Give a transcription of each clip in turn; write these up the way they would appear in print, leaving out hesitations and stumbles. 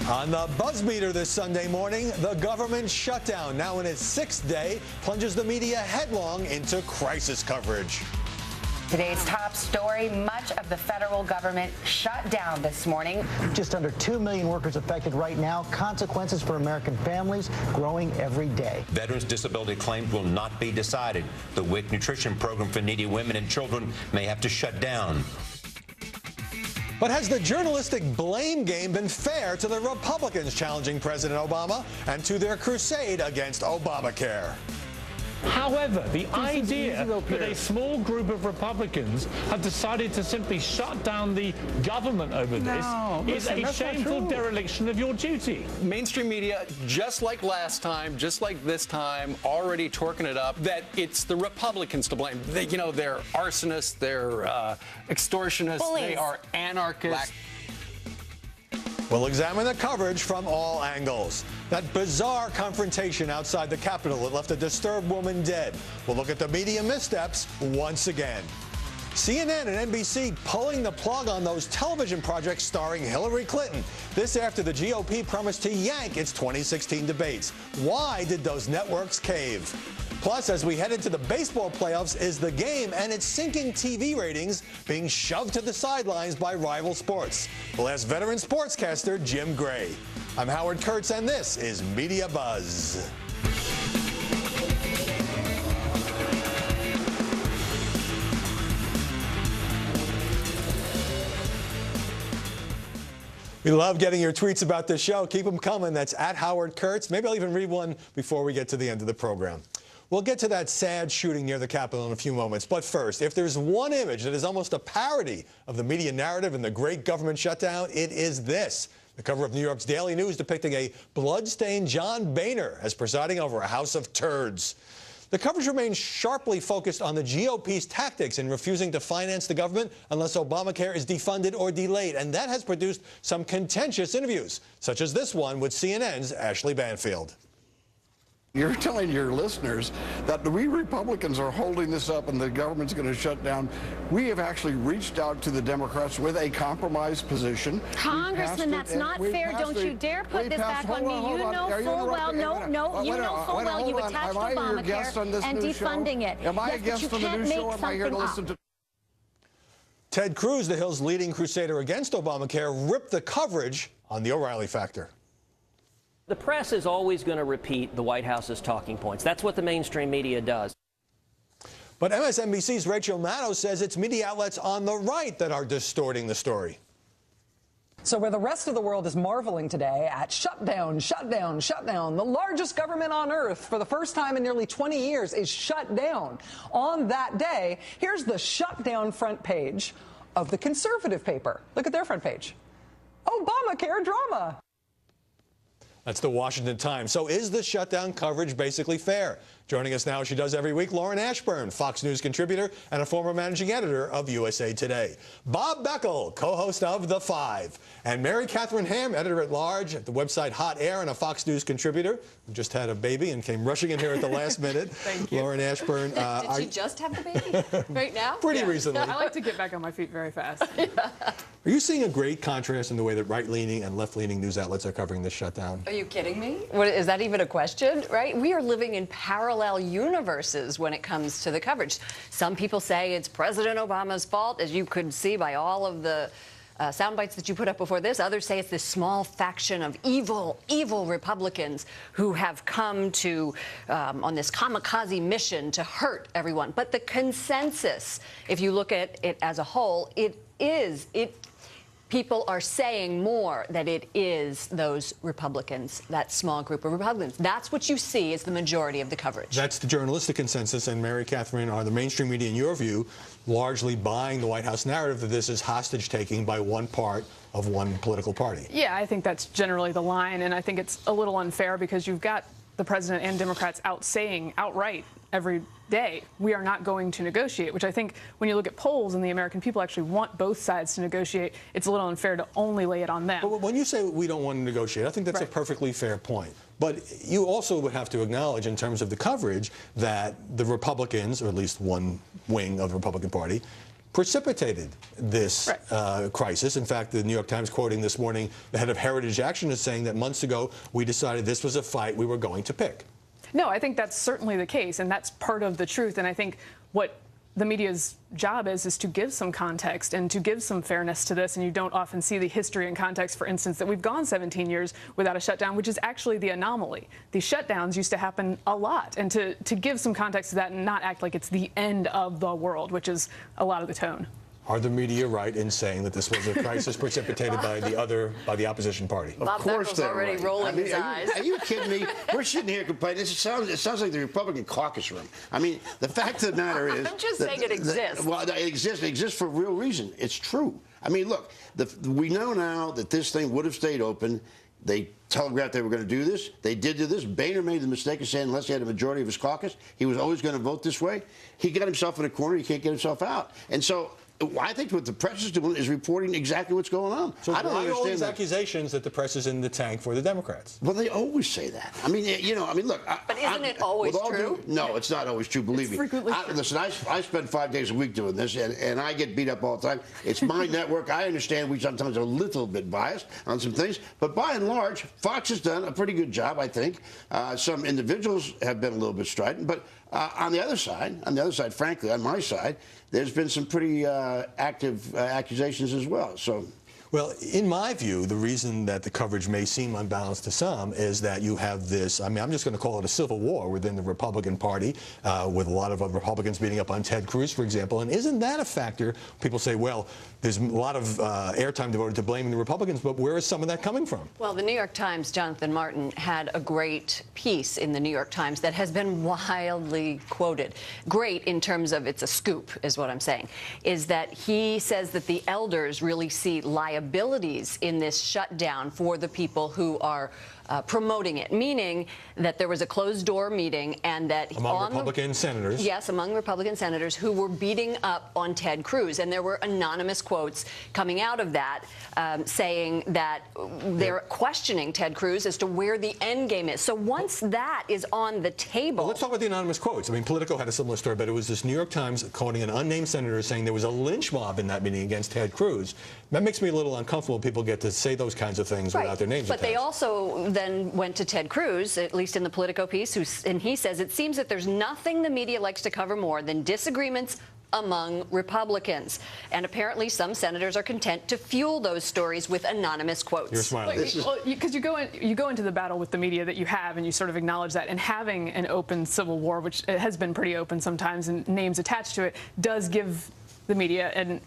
On the buzz meter this Sunday morning, the government shutdown, now in its sixth day, plunges the media headlong into crisis coverage. Today's top story, much of the federal government shut down this morning. Just under 2 million workers affected right now. Consequences for American families growing every day. Veterans' disability claims will not be decided. The WIC nutrition program for needy women and children may have to shut down. But has the journalistic blame game been fair to the Republicans challenging President Obama and to their crusade against Obamacare? However, the idea that a small group of Republicans have decided to simply shut down the government over this is a shameful dereliction of your duty. Mainstream media, just like last time, just like this time, already twerking it up that it's the Republicans to blame. They're arsonists, they're extortionists, Bullies. They are anarchists. We'll examine the coverage from all angles. That bizarre confrontation outside the Capitol that left a disturbed woman dead. We'll look at the media missteps once again. CNN and NBC pulling the plug on those television projects starring Hillary Clinton. This after the GOP promised to yank its 2016 debates. Why did those networks cave? Plus, as we head into the baseball playoffs, is the game and its sinking TV ratings being shoved to the sidelines by rival sports? We'll ask veteran sportscaster Jim Gray. I'm Howard Kurtz, and this is Media Buzz. We love getting your tweets about this show. Keep them coming. That's at Howard Kurtz. Maybe I'll even read one before we get to the end of the program. We'll get to that sad shooting near the Capitol in a few moments. But first, if there's one image that is almost a parody of the media narrative and the great government shutdown, it is this. The cover of New York's Daily News depicting a blood-stained John Boehner as presiding over a house of turds. The coverage remains sharply focused on the GOP's tactics in refusing to finance the government unless Obamacare is defunded or delayed, and that has produced some contentious interviews, such as this one with CNN's Ashley Banfield. You're telling your listeners that we Republicans are holding this up and the government's going to shut down. We have actually reached out to the Democrats with a compromise position. Congressman, that's not fair. Don't you dare put this back on me. You know full well, you know full well you've attached Obamacare and defunding it. Am I a guest on the new show, or am I here to listen to? Ted Cruz, the Hill's leading crusader against Obamacare, ripped the coverage on the O'Reilly factor. The press is always going to repeat the White House's talking points. That's what the mainstream media does. But MSNBC's Rachel Maddow says it's media outlets on the right that are distorting the story. So where the rest of the world is marveling today at shutdown, shutdown, shutdown, the largest government on earth for the first time in nearly 20 years is shut down. On that day, here's the shutdown front page of the conservative paper. Look at their front page. Obamacare drama. That's the Washington Times. So is the shutdown coverage basically fair? Joining us now, as she does every week, Lauren Ashburn, Fox News contributor and a former managing editor of USA Today. Bob Beckel, co-host of The Five. And Mary Catherine Ham, editor-at-large at the website Hot Air and a Fox News contributor, who just had a baby and came rushing in here at the last minute. Thank you. Lauren Ashburn. Did she just have the baby right now? Pretty recently. I like to get back on my feet very fast. Are you seeing a great contrast in the way that right-leaning and left-leaning news outlets are covering this shutdown? Are you kidding me? What, is that even a question, right? We are living in parallel universes when it comes to the coverage. Some people say it's President Obama's fault, as you could see by all of the sound bites that you put up before this. Others say it's this small faction of evil Republicans who have come to on this kamikaze mission to hurt everyone. But the consensus, if you look at it as a whole, people are saying more that it is those Republicans, that small group of Republicans. That's what you see as the majority of the coverage. That's the journalistic consensus. And Mary Catherine, are the mainstream media, in your view, largely buying the White House narrative that this is hostage-taking by one part of one political party? Yeah, I think that's generally the line. And I think it's a little unfair because you've got the president and Democrats saying outright every day, we are not going to negotiate, which I think when you look at polls and the American people actually want both sides to negotiate, it's a little unfair to only lay it on them. But when you say we don't want to negotiate, I think that's a perfectly fair point. But you also would have to acknowledge in terms of the coverage that the Republicans, or at least one wing of the Republican Party, precipitated this crisis. In fact, the New York Times quoting this morning, the head of Heritage Action is saying that months ago we decided this was a fight we were going to pick. No, I think that's certainly the case, and that's part of the truth. And I think what the media's job is to give some context and to give some fairness to this. And you don't often see the history and context, for instance, that we've gone 17 years without a shutdown, which is actually the anomaly. These shutdowns used to happen a lot. And to give some context to that and not act like it's the end of the world, which is a lot of the tone. Are the media right in saying that this was a crisis precipitated by the opposition party? Bob Buckle's already rolling his eyes. Are you kidding me? We're sitting here complaining. It sounds like the Republican caucus room. I mean, the fact of the matter is... I'm just saying it exists. Well, it exists for a real reason. It's true. I mean, look, we know now that this thing would have stayed open. They telegraphed they were going to do this. They did do this. Boehner made the mistake of saying unless he had a majority of his caucus, he was always going to vote this way. He got himself in a corner. He can't get himself out. And so... I think what the press is doing is reporting exactly what's going on. So I don't understand all these accusations that the press is in the tank for the Democrats. Well, they always say that. I mean, look. But isn't it always true? No, it's not always true. Believe me. Listen, I spend 5 days a week doing this, and I get beat up all the time. It's my network. I understand we sometimes are a little bit biased on some things, but by and large, Fox has done a pretty good job, I think. Some individuals have been a little bit strident, but on the other side, frankly, on my side, there's been some pretty active accusations as well. So. Well, in my view, the reason that the coverage may seem unbalanced to some is that you have this, I mean, I'm just going to call it a civil war within the Republican Party, with a lot of Republicans beating up on Ted Cruz, for example. And isn't that a factor? People say, well, there's a lot of airtime devoted to blaming the Republicans, but where is some of that coming from? Well, the New York Times, Jonathan Martin, had a great piece in the New York Times that has been wildly quoted. Great in terms of it's a scoop, is what I'm saying, is that he says that the elders really see liabilities in this shutdown for the people who are promoting it, meaning that there was a closed-door meeting and that among Republican senators. Yes, among Republican senators who were beating up on Ted Cruz. And there were anonymous quotes coming out of that saying that they're questioning Ted Cruz as to where the end game is. So once that is on the table... Well, let's talk about the anonymous quotes. I mean, Politico had a similar story, but it was this New York Times quoting an unnamed senator saying there was a lynch mob in that meeting against Ted Cruz. That makes me a little uncomfortable when people get to say those kinds of things without their names attached. But they also then went to Ted Cruz, at least in the Politico piece, and he says it seems that there's nothing the media likes to cover more than disagreements among Republicans. And apparently some senators are content to fuel those stories with anonymous quotes. You're smiling. Because you go into the battle with the media that you have, and you sort of acknowledge that. And having an open civil war, which has been pretty open sometimes, and names attached to it, does give the media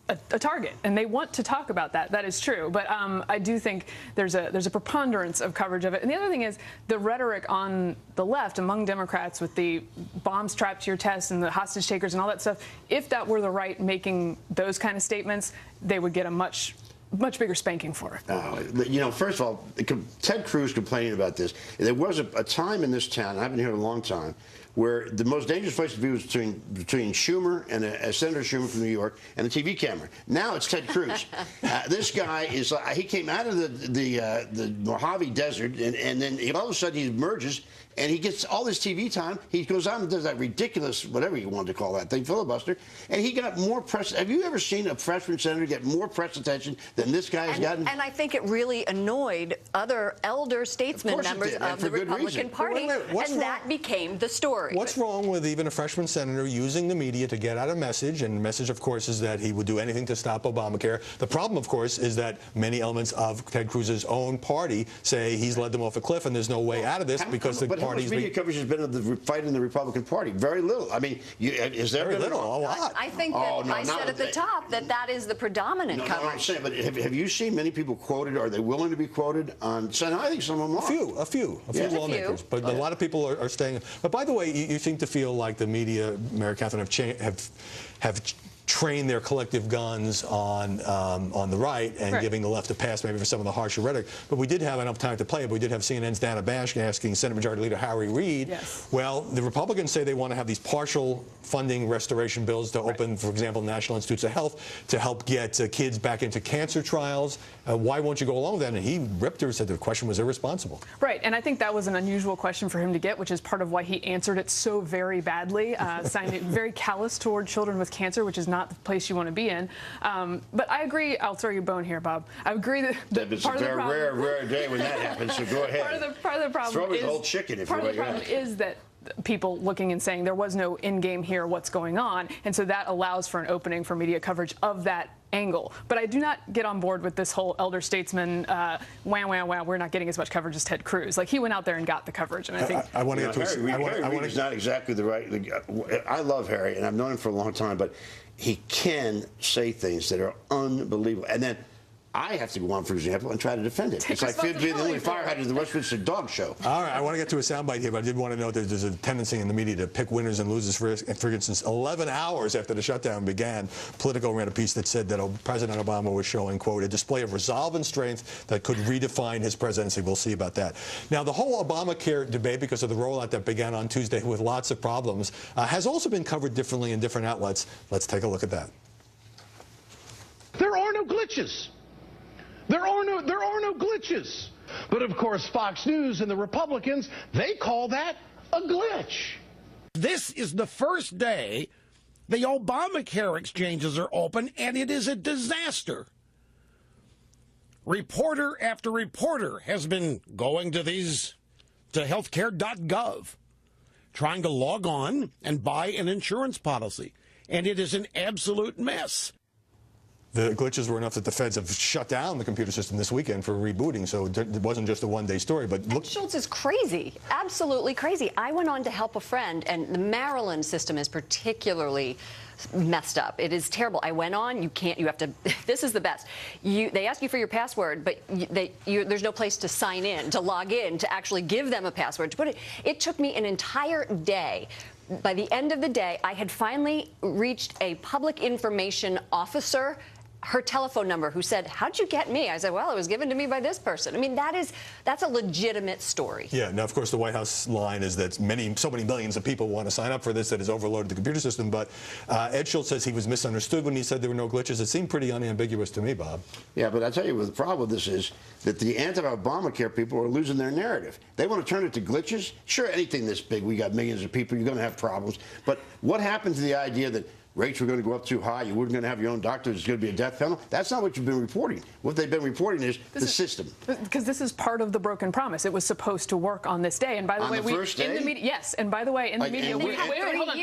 a target, and they want to talk about that. That is true, but I do think there's a preponderance of coverage of it. And the other thing is the rhetoric on the left among Democrats with the bombs strapped to your chest and the hostage takers and all that stuff. If that were the right making those kind of statements, they would get a much bigger spanking for it. First of all, Ted Cruz complaining about this. There was a time in this town, I've been here a long time, where the most dangerous place to be was between Schumer and a Senator Schumer from New York and a TV camera. Now it's Ted Cruz. This guy is he came out of the Mojave Desert, and then all of a sudden he emerges and he gets all this TV time. He goes on and does that ridiculous, whatever you wanted to call that thing, filibuster, and he got more press. Have you ever seen a freshman senator get more press attention than this guy has gotten? And I think it really annoyed other elder statesmen members of the Republican Party, and that became the story. What's wrong with even a freshman senator using the media to get out a message? And the message, of course, is that he would do anything to stop Obamacare. The problem, of course, is that many elements of Ted Cruz's own party say he's led them off a cliff and there's no way out of this because the party's... How much media coverage has been of the fight in the Republican Party? Very little. I mean, is there... Very little, a lot. I think that I said at the top that is the predominant coverage. No, I'm saying, but have you seen many people quoted? Are they willing to be quoted on... I think some of them are. A few lawmakers. But a lot of people are staying... But by the way, you seem to feel like the media, Mary Catherine, have train their collective guns on the right and giving the left a pass maybe for some of the harsher rhetoric. But we did have enough time to play it. But we did have CNN's Dana Bash asking Senate Majority Leader Harry Reid. Yes. Well, the Republicans say they want to have these partial funding restoration bills to open, for example, National Institutes of Health to help get kids back into cancer trials. Why won't you go along with that? And he ripped her, said the question was irresponsible. Right, and I think that was an unusual question for him to get, which is part of why he answered it so very badly, sounding very callous toward children with cancer, which is not not the place you want to be in. But I agree. I'll throw you a bone here, Bob. I agree that it's a very rare day when that happens. So go ahead. Part of the problem throw his whole chicken if part of the problem is that people looking and saying there was no in game here, what's going on, and so that allows for an opening for media coverage of that angle. But I do not get on board with this whole elder statesman, we're not getting as much coverage as Ted Cruz. Like, he went out there and got the coverage, and I think I want to get to Harry Reid is not exactly the right. I love Harry, and I've known him for a long time, but he can say things that are unbelievable, and then I have to go on, for example, and try to defend it. It's like being the only fire hydrant in the Westminster Dog Show. All right, I want to get to a soundbite here, but I did want to note that there's a tendency in the media to pick winners and losers. For instance, 11 hours after the shutdown began, Politico ran a piece that said that President Obama was showing, quote, a display of resolve and strength that could redefine his presidency. We'll see about that. Now, the whole Obamacare debate, because of the rollout that began on Tuesday with lots of problems, has also been covered differently in different outlets. Let's take a look at that. There are no glitches. There are no glitches. But of course, Fox News and the Republicans, they call that a glitch. This is the first day the Obamacare exchanges are open, and it is a disaster. Reporter after reporter has been going to healthcare.gov, trying to log on and buy an insurance policy, and it is an absolute mess. The glitches were enough that the feds have shut down the computer system this weekend for rebooting, so it wasn't just a one-day story. But look, Schultz is crazy, absolutely crazy. I went on to help a friend, and the Maryland system is particularly messed up. It is terrible. I went on. You have to. This is the best. They ask you for your password, but there's no place to sign in, to log in, to actually give them a password. To put it. It took me an entire day. By the end of the day, I had finally reached a public information officer, her telephone number, who said, how'd you get me? I said, well, it was given to me by this person. I mean, that's a legitimate story. Yeah. Now, of course, the White House line is that so many millions of people want to sign up for this that has overloaded the computer system. But Ed Schultz says he was misunderstood when he said there were no glitches. It seemed pretty unambiguous to me, Bob. Yeah, but I tell you what the problem with this is, that the anti-Obamacare people are losing their narrative. They want to turn it to glitches. Sure, anything this big, we got millions of people, you're going to have problems. But what happened to the idea that rates were going to go up too high, you weren't going to have your own doctor, there's going to be a death penalty? That's not what you've been reporting. What they've been reporting is the system. Because this is part of the broken promise. It was supposed to work on this day. And by the way, in the media, yes. And by the way, in the media, wait, hold on.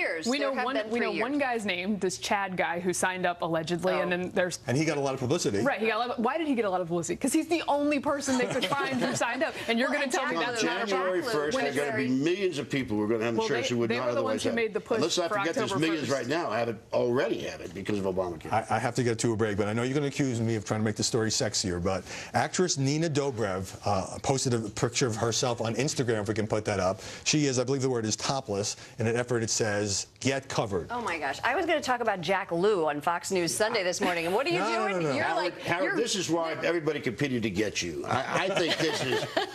We know one guy's name, this Chad guy who signed up allegedly, and then there's. And he got a lot of publicity. Right. Why did he get a lot of publicity? Because he's the only person they could find who signed up. And you're going to tell me that's not January 1st, there's going to be millions of people who are going to have insurance who would not otherwise have. They were the ones who made the push. Let's not forget there's millions right now already have it because of Obamacare. I have to get to a break, but I know you're going to accuse me of trying to make the story sexier, but actress Nina Dobrev posted a picture of herself on Instagram, if we can put that up. She is, I believe the word is topless. In an effort, it says, get covered. Oh, my gosh. I was going to talk about Jack Lew on Fox News Sunday this morning, and what are you doing? No. You're Howard, this is why everybody competed to get you. I think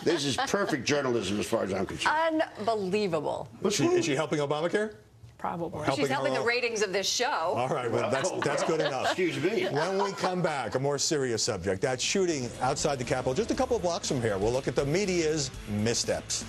this is perfect journalism as far as I'm concerned. Unbelievable. Is she helping Obamacare? Probably. She's helping the ratings of this show. All right, well, that's good enough. Excuse me. When we come back, a more serious subject, that shooting outside the Capitol, just a couple of blocks from here. We'll look at the media's missteps.